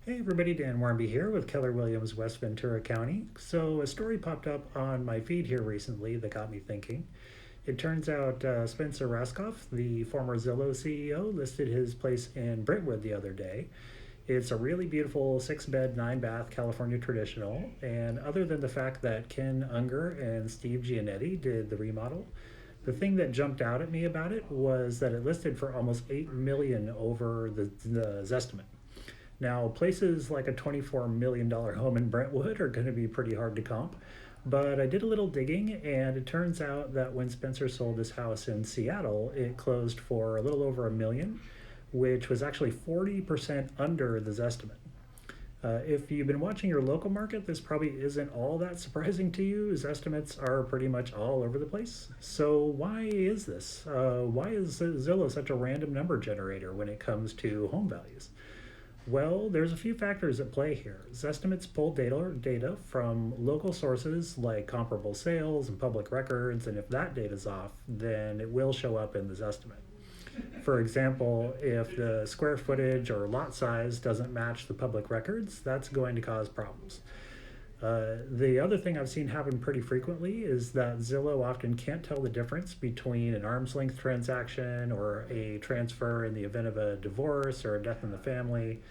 Hey everybody, Dan Warmby here with Keller Williams, West Ventura County. So a story popped up on my feed here recently that got me thinking. It turns out Spencer Rascoff, the former Zillow CEO, listed his place in Brentwood the other day. It's a really beautiful 6-bed, 9-bath California traditional, and other than the fact that Ken Unger and Steve Giannetti did the remodel, the thing that jumped out at me about it was that it listed for almost $8 million over the Zestimate. Now, places like a $24 million home in Brentwood are going to be pretty hard to comp, but I did a little digging, and it turns out that when Spencer sold his house in Seattle, it closed for a little over $1 million, which was actually 40% under the Zestimate. If you've been watching your local market, this probably isn't all that surprising to you, as estimates are pretty much all over the place. So why is this? Why is Zillow such a random number generator when it comes to home values? Well, there's a few factors at play here. Zestimates pull data from local sources like comparable sales and public records, and if that data's off, then it will show up in the Zestimate. For example, if the square footage or lot size doesn't match the public records, that's going to cause problems. The other thing I've seen happen pretty frequently is that Zillow often can't tell the difference between an arm's length transaction or a transfer in the event of a divorce or a death in the family.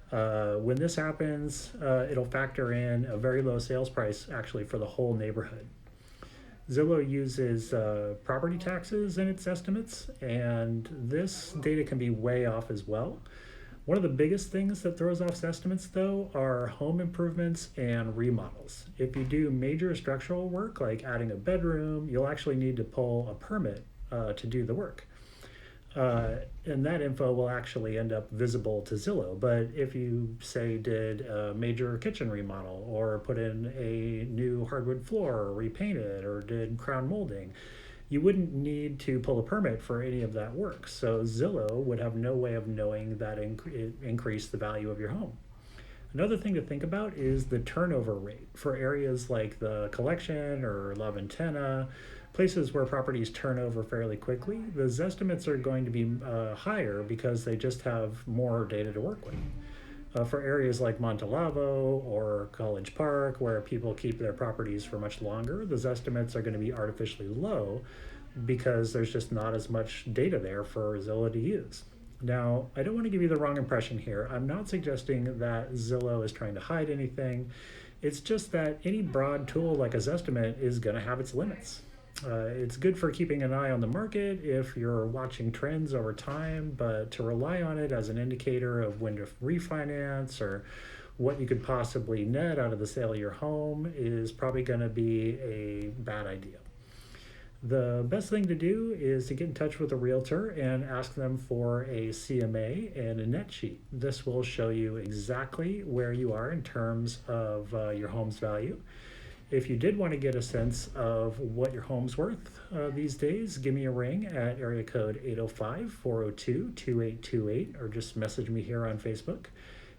When this happens, it'll factor in a very low sales price actually for the whole neighborhood. Zillow uses property taxes in its estimates, and this data can be way off as well. One of the biggest things that throws off estimates, though, are home improvements and remodels. If you do major structural work, like adding a bedroom, you'll actually need to pull a permit to do the work. And that info will actually end up visible to Zillow. But if you, say, did a major kitchen remodel or put in a new hardwood floor or repainted or did crown molding, you wouldn't need to pull a permit for any of that work. So Zillow would have no way of knowing that it increased the value of your home. Another thing to think about is the turnover rate for areas like the Collection or La Ventana, places where properties turn over fairly quickly. The Zestimates are going to be higher because they just have more data to work with. For areas like Montalavo or College Park, where people keep their properties for much longer, the Zestimates are going to be artificially low because there's just not as much data there for Zillow to use. Now, I don't want to give you the wrong impression here. I'm not suggesting that Zillow is trying to hide anything. It's just that any broad tool like a Zestimate is going to have its limits. It's good for keeping an eye on the market if you're watching trends over time, but to rely on it as an indicator of when to refinance or what you could possibly net out of the sale of your home is probably going to be a bad idea. The best thing to do is to get in touch with a realtor and ask them for a CMA and a net sheet. This will show you exactly where you are in terms of your home's value. If you did want to get a sense of what your home's worth these days, give me a ring at area code 805-402-2828 or just message me here on Facebook,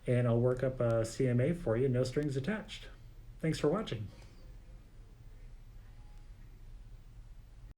and I'll work up a CMA for you, no strings attached. Thanks for watching.